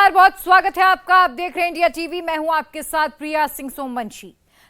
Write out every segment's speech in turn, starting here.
नमस्कार, बहुत स्वागत है आपका। आप देख रहे हैं इंडिया टीवी। मैं हूं आपके साथ प्रिया सिंह सोमवंशी।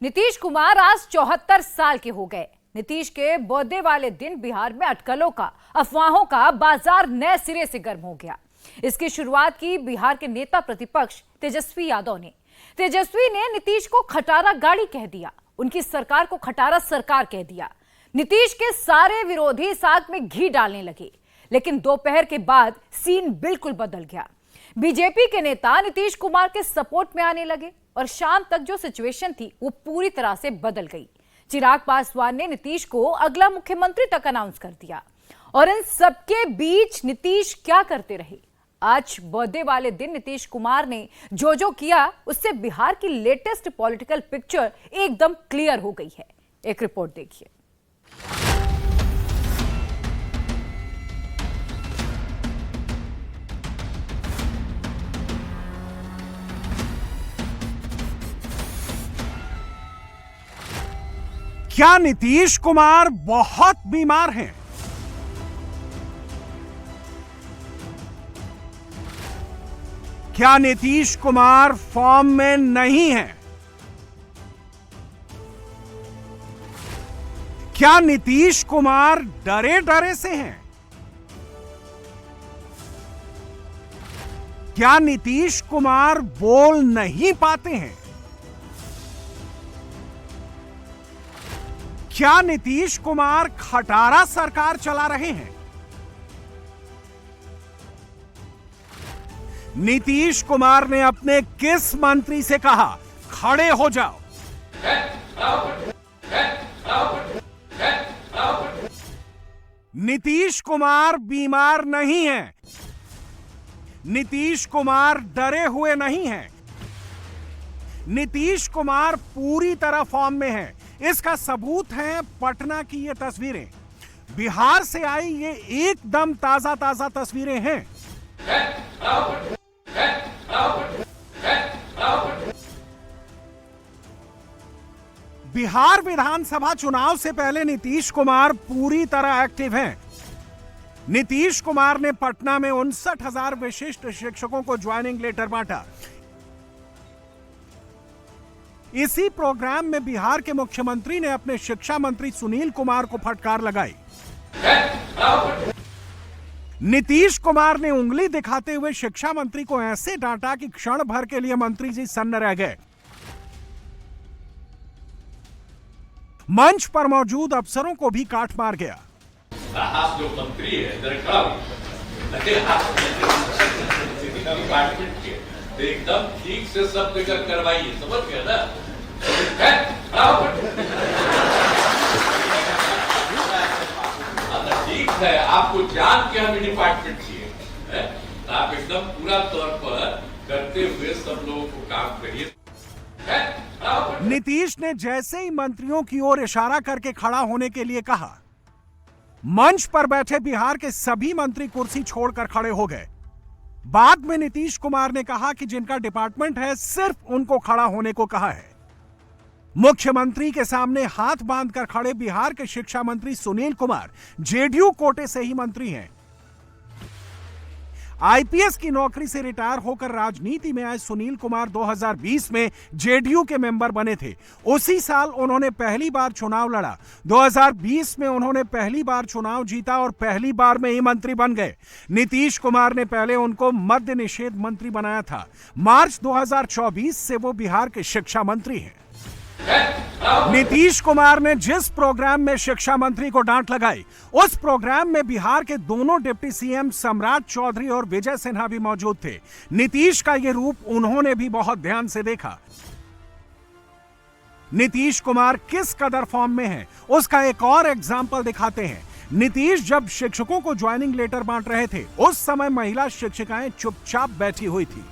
नीतीश कुमार आज 74 साल के हो गए। नीतीश के बर्थडे वाले दिन बिहार में अटकलों का, अफवाहों का बाजार नए सिरे से गर्म हो गया। इसकी शुरुआत की बिहार के नेता प्रतिपक्ष तेजस्वी यादव ने। तेजस्वी ने नीतीश को खटारा गाड़ी कह दिया, उनकी सरकार को खटारा सरकार कह दिया। नीतीश के सारे विरोधी साग में घी डालने लगे, लेकिन दोपहर के बाद सीन बिल्कुल बदल गया। बीजेपी के नेता नीतीश कुमार के सपोर्ट में आने लगे और शाम तक जो सिचुएशन थी वो पूरी तरह से बदल गई। चिराग पासवान ने नीतीश को अगला मुख्यमंत्री तक अनाउंस कर दिया। और इन सबके बीच नीतीश क्या करते रहे? आज बर्थडे वाले दिन नीतीश कुमार ने जो किया, उससे बिहार की लेटेस्ट पॉलिटिकल पिक्चर एकदम क्लियर हो गई है। एक रिपोर्ट देखिए। क्या नीतीश कुमार बहुत बीमार हैं? क्या नीतीश कुमार फॉर्म में नहीं हैं? क्या नीतीश कुमार डरे डरे से हैं? क्या नीतीश कुमार बोल नहीं पाते हैं? क्या नीतीश कुमार खटारा सरकार चला रहे हैं? नीतीश कुमार ने अपने किस मंत्री से कहा खड़े हो जाओ? नीतीश कुमार बीमार नहीं हैं। नीतीश कुमार डरे हुए नहीं हैं। नीतीश कुमार पूरी तरह फॉर्म में हैं। इसका सबूत है पटना की ये तस्वीरें। बिहार से आई ये एकदम ताजा ताजा तस्वीरें हैं। बिहार विधानसभा चुनाव से पहले नीतीश कुमार पूरी तरह एक्टिव हैं। नीतीश कुमार ने पटना में 59,000 विशिष्ट शिक्षकों को ज्वाइनिंग लेटर बांटा। इसी प्रोग्राम में बिहार के मुख्यमंत्री ने अपने शिक्षा मंत्री सुनील कुमार को फटकार लगाई। नीतीश कुमार ने उंगली दिखाते हुए शिक्षा मंत्री को ऐसे डांटा कि क्षण भर के लिए मंत्री जी सन्न रह गए। मंच पर मौजूद अफसरों को भी काट मार गया। आप जो मंत्री है एकदम ठीक से सब जगह करवाइए, समझ गए ना? ठीक है, आपको जान के हमें डिपार्टमेंट चाहिए, आप एकदम पूरा तौर पर करते हुए सब लोगों को काम करिए। नीतीश ने जैसे ही मंत्रियों की ओर इशारा करके खड़ा होने के लिए कहा, मंच पर बैठे बिहार के सभी मंत्री कुर्सी छोड़कर खड़े हो गए। बाद में नीतीश कुमार ने कहा कि जिनका डिपार्टमेंट है सिर्फ उनको खड़ा होने को कहा है। मुख्यमंत्री के सामने हाथ बांधकर खड़े बिहार के शिक्षा मंत्री सुनील कुमार जेडीयू कोटे से ही मंत्री हैं। आईपीएस की नौकरी से रिटायर होकर राजनीति में आए सुनील कुमार 2020 में जेडीयू के मेंबर बने थे। उसी साल उन्होंने पहली बार चुनाव लड़ा। 2020 में उन्होंने पहली बार चुनाव जीता और पहली बार में ही मंत्री बन गए। नीतीश कुमार ने पहले उनको मद्य निषेध मंत्री बनाया था। मार्च 2024 से वो बिहार के शिक्षा मंत्री हैं। नीतीश कुमार ने जिस प्रोग्राम में शिक्षा मंत्री को डांट लगाई, उस प्रोग्राम में बिहार के दोनों डिप्टी सीएम सम्राट चौधरी और विजय सिन्हा भी मौजूद थे। नीतीश का यह रूप उन्होंने भी बहुत ध्यान से देखा। नीतीश कुमार किस कदर फॉर्म में हैं, उसका एक और एग्जाम्पल दिखाते हैं। नीतीश जब शिक्षकों को ज्वाइनिंग लेटर बांट रहे थे, उस समय महिला शिक्षिकाएं चुपचाप बैठी हुई थी।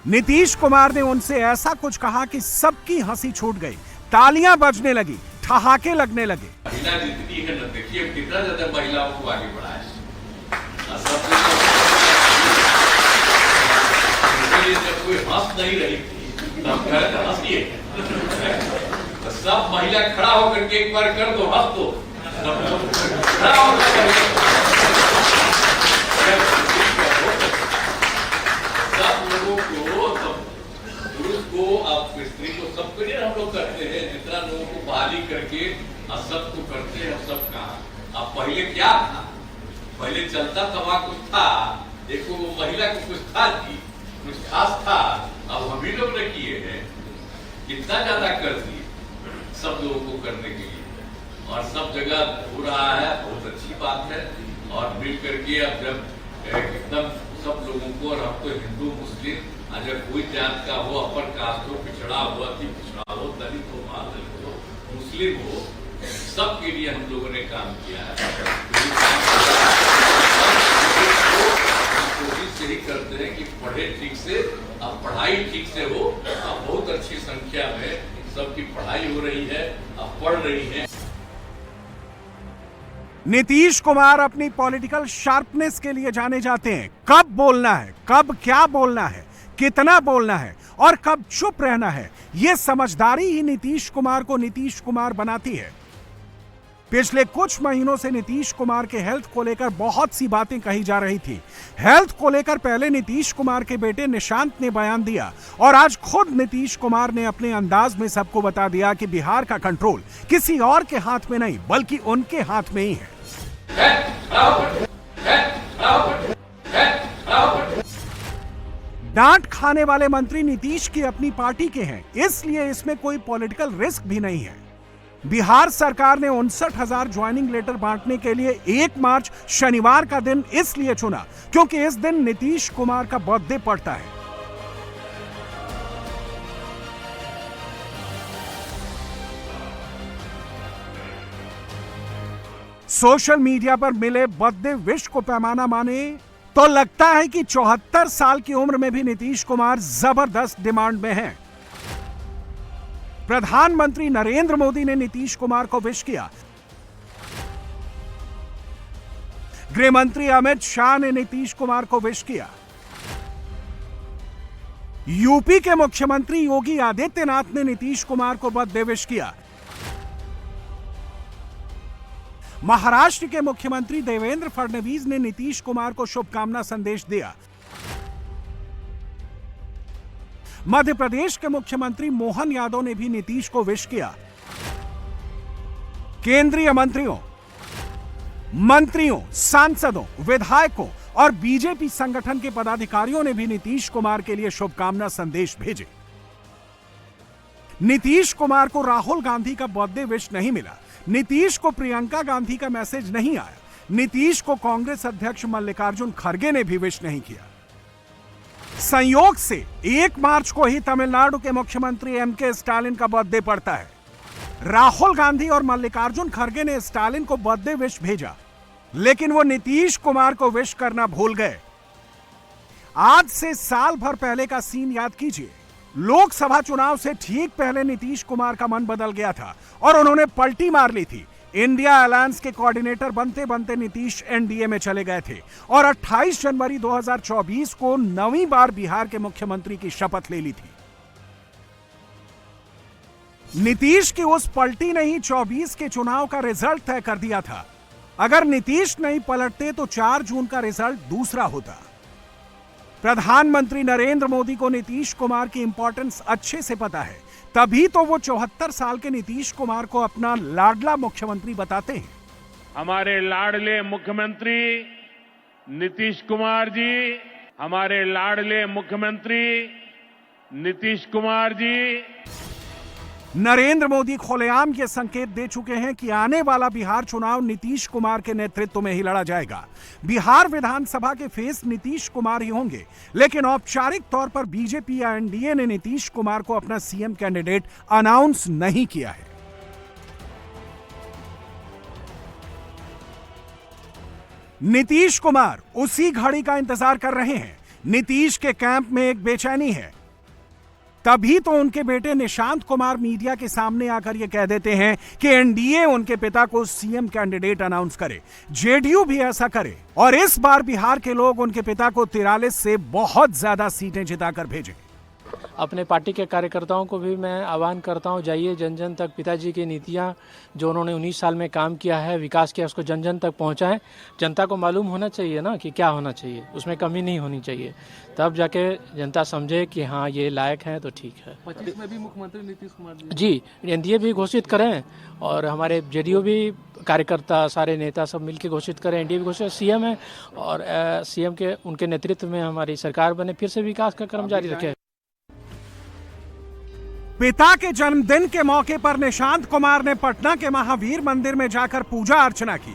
नीतीश कुमार ने उनसे ऐसा कुछ कहा कि सबकी हंसी छूट गई, तालियां बजने लगी, ठहाके लगने लगे। महिला जितनी है ना, देखिए कितना ज्यादा महिलाओं को आगे बढ़ाया है। जब कोई हंस नहीं रही थी तब हंसिए, सब महिला खड़ा होकर के एक बार कर दो, हंस दो, खड़ा होकर सबके लिए हम लोग करते हैं, जितना लोगों को बहाली करके और सबको करते हैं, सब कहा। अब पहले क्या था, पहले चलता तवा कुछ था, देखो वो महिला को कुछ था जी, कुछ खास था। अब हम ही लोग ने किए हैं, कितना ज्यादा कर दिए सब लोगों को करने के लिए, और सब जगह हो रहा है, बहुत अच्छी बात है। और मिल करके अब जब एकदम सब लोगों को, और अब तो हिंदू मुस्लिम अगर कोई जात का हो, अपर कास्ट हो, पिछड़ा हो, अति पिछड़ा हो, दलित हो, महादलित हो, मुस्लिम हो, सबके लिए हम लोगों ने काम किया है। कोशिश यही करते हैं कि पढ़े ठीक से, अब पढ़ाई ठीक से हो। अब बहुत अच्छी संख्या में सबकी पढ़ाई हो रही है, अब पढ़ रही है। नीतीश कुमार अपनी पॉलिटिकल शार्पनेस के लिए जाने जाते हैं। कब बोलना है, कब क्या बोलना है, कितना बोलना है और कब चुप रहना है, यह समझदारी ही नीतीश कुमार को नीतीश कुमार बनाती है। पिछले कुछ महीनों से नीतीश कुमार के हेल्थ को लेकर बहुत सी बातें कही जा रही थी। हेल्थ को लेकर पहले नीतीश कुमार के बेटे निशांत ने बयान दिया, और आज खुद नीतीश कुमार ने अपने अंदाज में सबको बता दिया कि बिहार का कंट्रोल किसी और के हाथ में नहीं, बल्कि उनके हाथ में ही है। डांट खाने वाले मंत्री नीतीश की अपनी पार्टी के हैं, इसलिए इसमें कोई पॉलिटिकल रिस्क भी नहीं है। बिहार सरकार ने 59,000 ज्वाइनिंग लेटर बांटने के लिए 1 मार्च शनिवार का दिन इसलिए चुना क्योंकि इस दिन नीतीश कुमार का बर्थडे पड़ता है। सोशल मीडिया पर मिले बर्थडे विश को पैमाना माने तो लगता है कि 74 साल की उम्र में भी नीतीश कुमार जबरदस्त डिमांड में हैं। प्रधानमंत्री नरेंद्र मोदी ने नीतीश कुमार को विश किया। गृह मंत्री अमित शाह ने नीतीश कुमार को विश किया। यूपी के मुख्यमंत्री योगी आदित्यनाथ ने नीतीश कुमार को बर्थडे विश किया। महाराष्ट्र के मुख्यमंत्री देवेंद्र फडणवीस ने नीतीश कुमार को शुभकामना संदेश दिया। मध्य प्रदेश के मुख्यमंत्री मोहन यादव ने भी नीतीश को विश किया। केंद्रीय मंत्रियों, सांसदों, विधायकों और बीजेपी संगठन के पदाधिकारियों ने भी नीतीश कुमार के लिए शुभकामना संदेश भेजे। नीतीश कुमार को राहुल गांधी का बर्थडे विश नहीं मिला। नीतीश को प्रियंका गांधी का मैसेज नहीं आया। नीतीश को कांग्रेस अध्यक्ष मल्लिकार्जुन खड़गे ने भी विश नहीं किया। संयोग से 1 मार्च को ही तमिलनाडु के मुख्यमंत्री एमके स्टालिन का बर्थडे पड़ता है। राहुल गांधी और मल्लिकार्जुन खड़गे ने स्टालिन को बर्थडे विश भेजा, लेकिन वो नीतीश कुमार को विश करना भूल गए। आज से साल भर पहले का सीन याद कीजिए। लोकसभा चुनाव से ठीक पहले नीतीश कुमार का मन बदल गया था और उन्होंने पलटी मार ली थी। इंडिया अलायंस के कोऑर्डिनेटर बनते बनते नीतीश एनडीए में चले गए थे और 28 जनवरी 2024 को 9वीं बार बिहार के मुख्यमंत्री की शपथ ले ली थी। नीतीश की उस पलटी ने ही 24 के चुनाव का रिजल्ट तय कर दिया था। अगर नीतीश नहीं पलटते तो 4 जून का रिजल्ट दूसरा होता। प्रधानमंत्री नरेंद्र मोदी को नीतीश कुमार की इंपॉर्टेंस अच्छे से पता है, तभी तो वो 74 साल के नीतीश कुमार को अपना लाडला मुख्यमंत्री बताते हैं। हमारे लाडले मुख्यमंत्री नीतीश कुमार जी, हमारे लाडले मुख्यमंत्री नीतीश कुमार जी। नरेंद्र मोदी खुलेआम ये संकेत दे चुके हैं कि आने वाला बिहार चुनाव नीतीश कुमार के नेतृत्व में ही लड़ा जाएगा। बिहार विधानसभा के फेस नीतीश कुमार ही होंगे, लेकिन औपचारिक तौर पर बीजेपी या एनडीए ने नीतीश कुमार को अपना सीएम कैंडिडेट अनाउंस नहीं किया है। नीतीश कुमार उसी घड़ी का इंतजार कर रहे हैं। नीतीश के कैंप में एक बेचैनी है। तभी तो उनके बेटे निशांत कुमार मीडिया के सामने आकर यह कह देते हैं कि एनडीए उनके पिता को सीएम कैंडिडेट अनाउंस करे, जेडीयू भी ऐसा करे और इस बार बिहार के लोग उनके पिता को 43 से बहुत ज्यादा सीटें जिताकर भेजें। अपने पार्टी के कार्यकर्ताओं को भी मैं आह्वान करता हूं, जाइए जन जन तक पिताजी की नीतियां जो उन्होंने 19 साल में काम किया है, विकास किया, उसको जन जन तक पहुंचाएं। जनता को मालूम होना चाहिए ना कि क्या होना चाहिए, उसमें कमी नहीं होनी चाहिए, तब जाके जनता समझे कि हाँ ये लायक है तो ठीक है। 25 में भी मुख्यमंत्री नीतीश कुमार जी एनडीए भी घोषित करें और हमारे जेडीयू भी कार्यकर्ता सारे नेता सब मिलकर घोषित करें, एनडीए भी घोषित, सीएम है और सीएम के उनके नेतृत्व में हमारी सरकार बने, फिर से विकास का क्रम जारी रखे। पिता के जन्मदिन के मौके पर निशांत कुमार ने पटना के महावीर मंदिर में जाकर पूजा अर्चना की।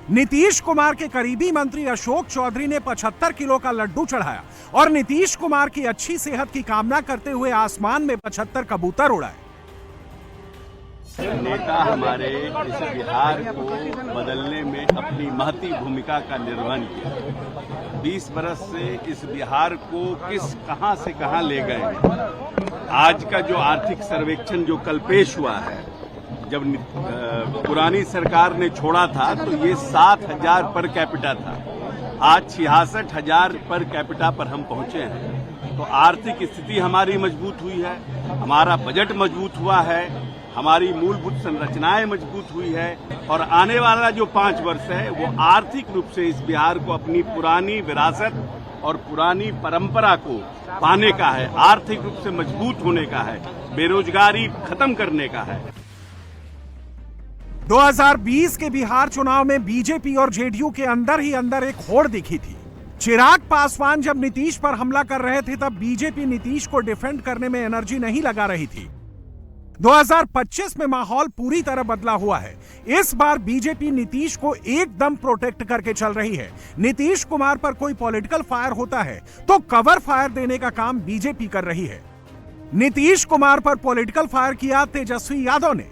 नीतीश कुमार के करीबी मंत्री अशोक चौधरी ने 75 किलो का लड्डू चढ़ाया और नीतीश कुमार की अच्छी सेहत की कामना करते हुए आसमान में 75 कबूतर उड़ाए। नेता हमारे इस बिहार को बदलने में अपनी महती भूमिका का निर्वहन किया। 20 बरस से इस बिहार को कहां से कहां ले गए। आज का जो आर्थिक सर्वेक्षण जो कल पेश हुआ है, जब पुरानी सरकार ने छोड़ा था तो ये 7,000 पर कैपिटा था, आज 66,000 पर कैपिटा पर हम पहुंचे हैं। तो आर्थिक स्थिति हमारी मजबूत हुई है, हमारा बजट मजबूत हुआ है, हमारी मूलभूत संरचनाएं मजबूत हुई है और आने वाला जो 5 वर्ष है वो आर्थिक रूप से इस बिहार को अपनी पुरानी विरासत और पुरानी परंपरा को पाने का है, आर्थिक रूप से मजबूत होने का है, बेरोजगारी खत्म करने का है। 2020 के बिहार चुनाव में बीजेपी और जेडीयू के अंदर ही अंदर एक होड़ दिखी थी। चिराग पासवान जब नीतीश पर हमला कर रहे थे तब बीजेपी नीतीश को डिफेंड करने में एनर्जी नहीं लगा रही थी। 2025 में माहौल पूरी तरह बदला हुआ है। इस बार बीजेपी नीतीश को एकदम प्रोटेक्ट करके चल रही है। नीतीश कुमार पर कोई पॉलिटिकल फायर होता है तो कवर फायर देने का काम बीजेपी कर रही है। नीतीश कुमार पर पॉलिटिकल फायर किया तेजस्वी यादव ने।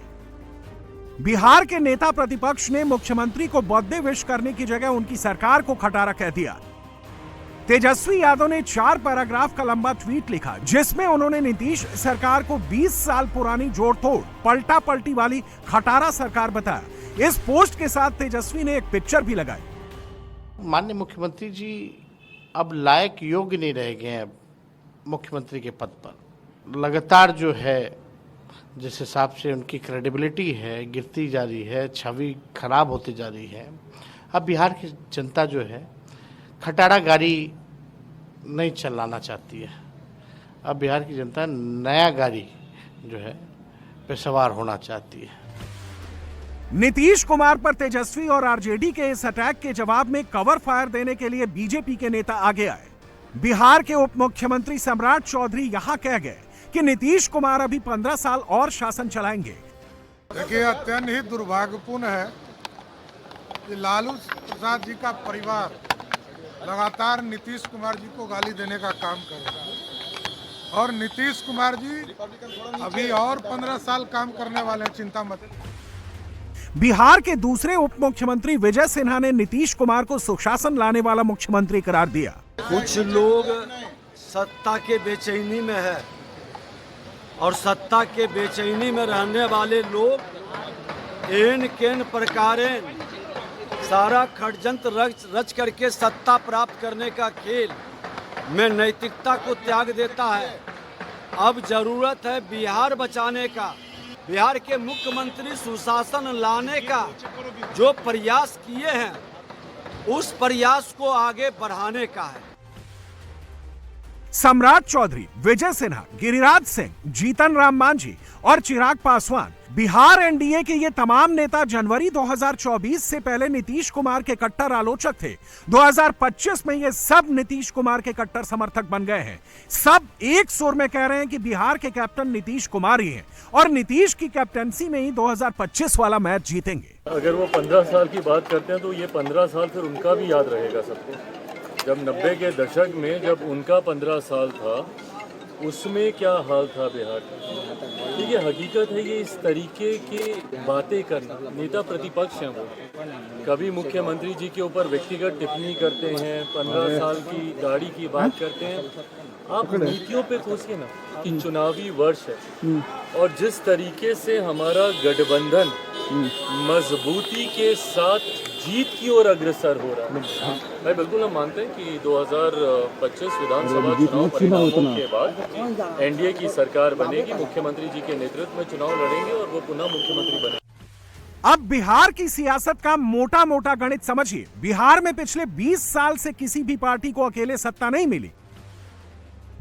बिहार के नेता प्रतिपक्ष ने मुख्यमंत्री को बर्थडे विश करने की जगह उनकी सरकार को खटारा कह दिया। तेजस्वी यादव ने 4 पैराग्राफ का लंबा ट्वीट लिखा जिसमें उन्होंने नीतीश सरकार को 20 साल पुरानी जोड़-तोड़, पलटा-पलटी वाली खटारा सरकार बताया। इस पोस्ट के साथ तेजस्वी ने एक पिक्चर भी लगाई। माननीय मुख्यमंत्री जी अब लायक योग्य नहीं रह गए हैं मुख्यमंत्री के पद पर। लगातार जो है जिस हिसाब से उनकी क्रेडिबिलिटी है गिरती जा रही है, छवि खराब होती जा रही है। अब बिहार की जनता जो है खटारा गाड़ी नहीं चलाना चाहती है। अब बिहार की जनता नया गाड़ी जो है पे सवार होना चाहती है। नीतीश कुमार पर तेजस्वी और आरजेडी के इस अटैक के जवाब में कवर फायर देने के लिए बीजेपी के नेता आगे आए। बिहार के उप मुख्यमंत्री सम्राट चौधरी यहां कह गए कि नीतीश कुमार अभी 15 साल और शासन चलाएंगे। देखिए, अत्यंत ही दुर्भाग्यपूर्ण है कि लालू प्रसाद जी का परिवार लगातार नीतीश कुमार जी को गाली देने का काम कर रहा है और नीतीश कुमार जी अभी और 15 साल काम करने वाले हैं, चिंता मत। बिहार के दूसरे उप मुख्यमंत्री विजय सिन्हा ने नीतीश कुमार को सुशासन लाने वाला मुख्यमंत्री करार दिया। कुछ लोग सत्ता के बेचैनी में है और सत्ता के बेचैनी में रहने वाले लोग एन केन प्रकारेण सारा षड्यंत्र रच करके सत्ता प्राप्त करने का खेल में नैतिकता को त्याग देता है। अब जरूरत है बिहार बचाने का, बिहार के मुख्यमंत्री सुशासन लाने का। जो प्रयास किए हैं उस प्रयास को आगे बढ़ाने का है। सम्राट चौधरी, विजय सिन्हा, गिरिराज सिंह, जीतन राम मांझी और चिराग पासवान, बिहार एनडीए के ये तमाम नेता जनवरी 2024 से पहले नीतीश कुमार के कट्टर आलोचक थे। 2025 में ये सब नीतीश कुमार के कट्टर समर्थक बन गए हैं। सब एक सुर में कह रहे हैं कि बिहार के कैप्टन नीतीश कुमार ही हैं और नीतीश की कैप्टनसी में ही 2025 वाला मैच जीतेंगे। अगर वो 15 साल की बात करते हैं तो ये 15 साल फिर उनका भी याद रहेगा सबको। जब 90 के दशक में जब उनका 15 साल था उसमें क्या हाल था बिहार का। ठीक है, हकीकत है ये इस तरीके की बातें करना, नेता प्रतिपक्ष हैं वो, कभी मुख्यमंत्री जी के ऊपर व्यक्तिगत टिप्पणी करते हैं, 15 साल की गाड़ी की बात करते हैं। आप नीतियों पे सोचिए ना कि चुनावी वर्ष है और जिस तरीके से हमारा गठबंधन मजबूती के साथ जीत की ओर अग्रसर हो रहा है। मैं बिल्कुल हम मानते हैं कि 2025 विधानसभा चुनाव परिणामों के बाद एनडीए की सरकार बनेगी, मुख्यमंत्री जी के नेतृत्व में चुनाव लड़ेंगे और वो पुनः मुख्यमंत्री बनेंगे। अब बिहार की सियासत का मोटा मोटा गणित समझिए। बिहार में पिछले 20 साल से किसी भी पार्टी को अकेले सत्ता नहीं मिली।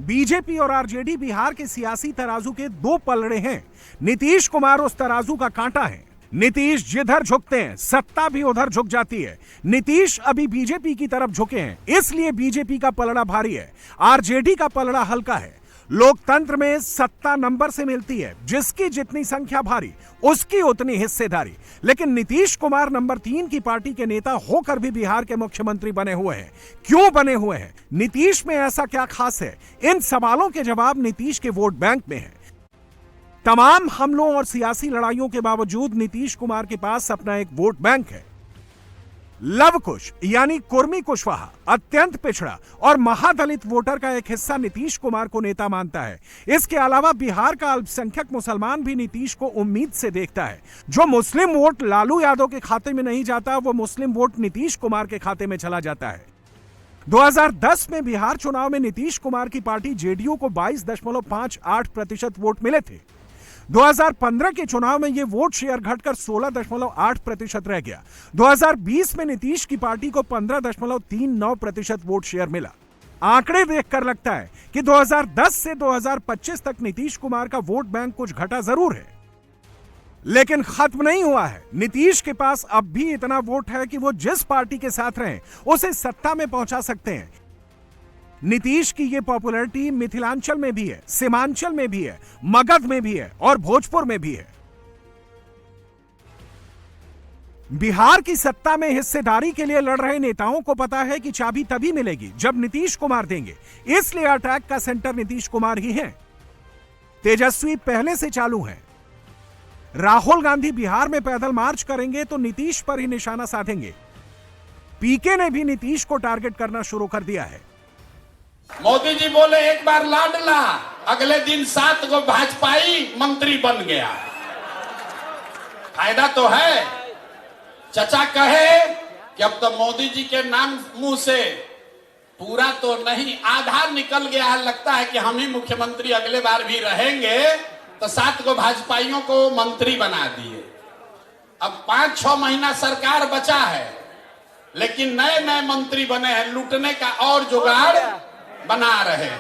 बीजेपी और आरजेडी बिहार के सियासी तराजू के दो पलड़े हैं। नीतीश कुमार उस तराजू का कांटा है। नीतीश जिधर झुकते हैं सत्ता भी उधर झुक जाती है। नीतीश अभी बीजेपी की तरफ झुके हैं, इसलिए बीजेपी का पलड़ा भारी है, आरजेडी का पलड़ा हल्का है। लोकतंत्र में सत्ता नंबर से मिलती है, जिसकी जितनी संख्या भारी उसकी उतनी हिस्सेदारी। लेकिन नीतीश कुमार नंबर 3 की पार्टी के नेता होकर भी बिहार के मुख्यमंत्री बने हुए हैं। क्यों बने हुए हैं? नीतीश में ऐसा क्या खास है? इन सवालों के जवाब नीतीश के वोट बैंक में है। तमाम हमलों और सियासी लड़ाइयों के बावजूद नीतीश कुमार के पास अपना एक वोट बैंक है। लव कुश यानी कुर्मी कुशवाहा अत्यंत पिछड़ा और महादलित वोटर का एक हिस्सा नीतीश कुमार को नेता मानता है। इसके अलावा बिहार का अल्पसंख्यक मुसलमान भी नीतीश को उम्मीद से देखता है। जो मुस्लिम वोट लालू यादव के खाते में नहीं जाता, वो मुस्लिम वोट नीतीश कुमार के खाते में चला जाता है। 2010 में बिहार चुनाव में नीतीश कुमार की पार्टी जेडीयू को 22.58% वोट मिले थे। 2015 के चुनाव में यह वोट शेयर घटकर 16.8% रह गया। 2020 में नीतीश की पार्टी को 15.39% वोट शेयर मिला। आंकड़े देखकर लगता है कि 2010 से 2025 तक नीतीश कुमार का वोट बैंक कुछ घटा जरूर है, लेकिन खत्म नहीं हुआ है। नीतीश के पास अब भी इतना वोट है कि वो जिस पार्टी के साथ रहें उसे सत्ता में पहुंचा सकते हैं। नीतीश की ये पॉपुलैरिटी मिथिलांचल में भी है, सीमांचल में भी है, मगध में भी है और भोजपुर में भी है। बिहार की सत्ता में हिस्सेदारी के लिए लड़ रहे नेताओं को पता है कि चाबी तभी मिलेगी जब नीतीश कुमार देंगे, इसलिए अटैक का सेंटर नीतीश कुमार ही है। तेजस्वी पहले से चालू है। राहुल गांधी बिहार में पैदल मार्च करेंगे तो नीतीश पर ही निशाना साधेंगे। पीके ने भी नीतीश को टारगेट करना शुरू कर दिया है। मोदी जी बोले एक बार लाडला, अगले दिन 7 को भाजपाई मंत्री बन गया। फायदा तो है। चचा कहे कि अब तो मोदी जी के नाम मुंह से पूरा तो नहीं, आधा निकल गया है। लगता है कि हम ही मुख्यमंत्री अगले बार भी रहेंगे, तो 7 को भाजपाइयों को मंत्री बना दिए। अब 5-6 महीना सरकार बचा है, लेकिन नए नए मंत्री बने हैं, लूटने का और जुगाड़ बना रहे।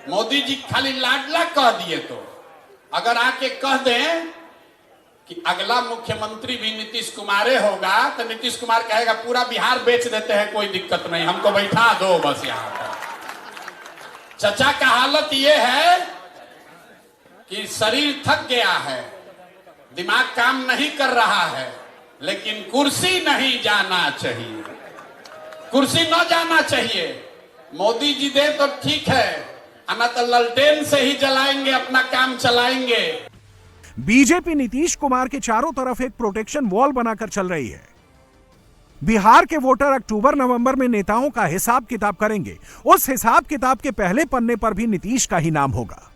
मोदी जी खाली लाडला कह दिए, तो अगर आके कह दें कि अगला मुख्यमंत्री भी नीतीश कुमार होगा, तो नीतीश कुमार कहेगा पूरा बिहार बेच देते हैं, कोई दिक्कत नहीं, हमको बैठा दो बस यहाँ पर। चचा का हालत ये है कि शरीर थक गया है, दिमाग काम नहीं कर रहा है, लेकिन कुर्सी नहीं जाना चाहिए, कुर्सी न जाना चाहिए। मोदी जी दे तो ठीक है, ना तो ललटेन से ही जलाएंगे, अपना काम चलाएंगे। बीजेपी नीतीश कुमार के चारों तरफ एक प्रोटेक्शन वॉल बनाकर चल रही है। बिहार के वोटर अक्टूबर-नवंबर में नेताओं का हिसाब किताब करेंगे। उस हिसाब किताब के पहले पन्ने पर भी नीतीश का ही नाम होगा।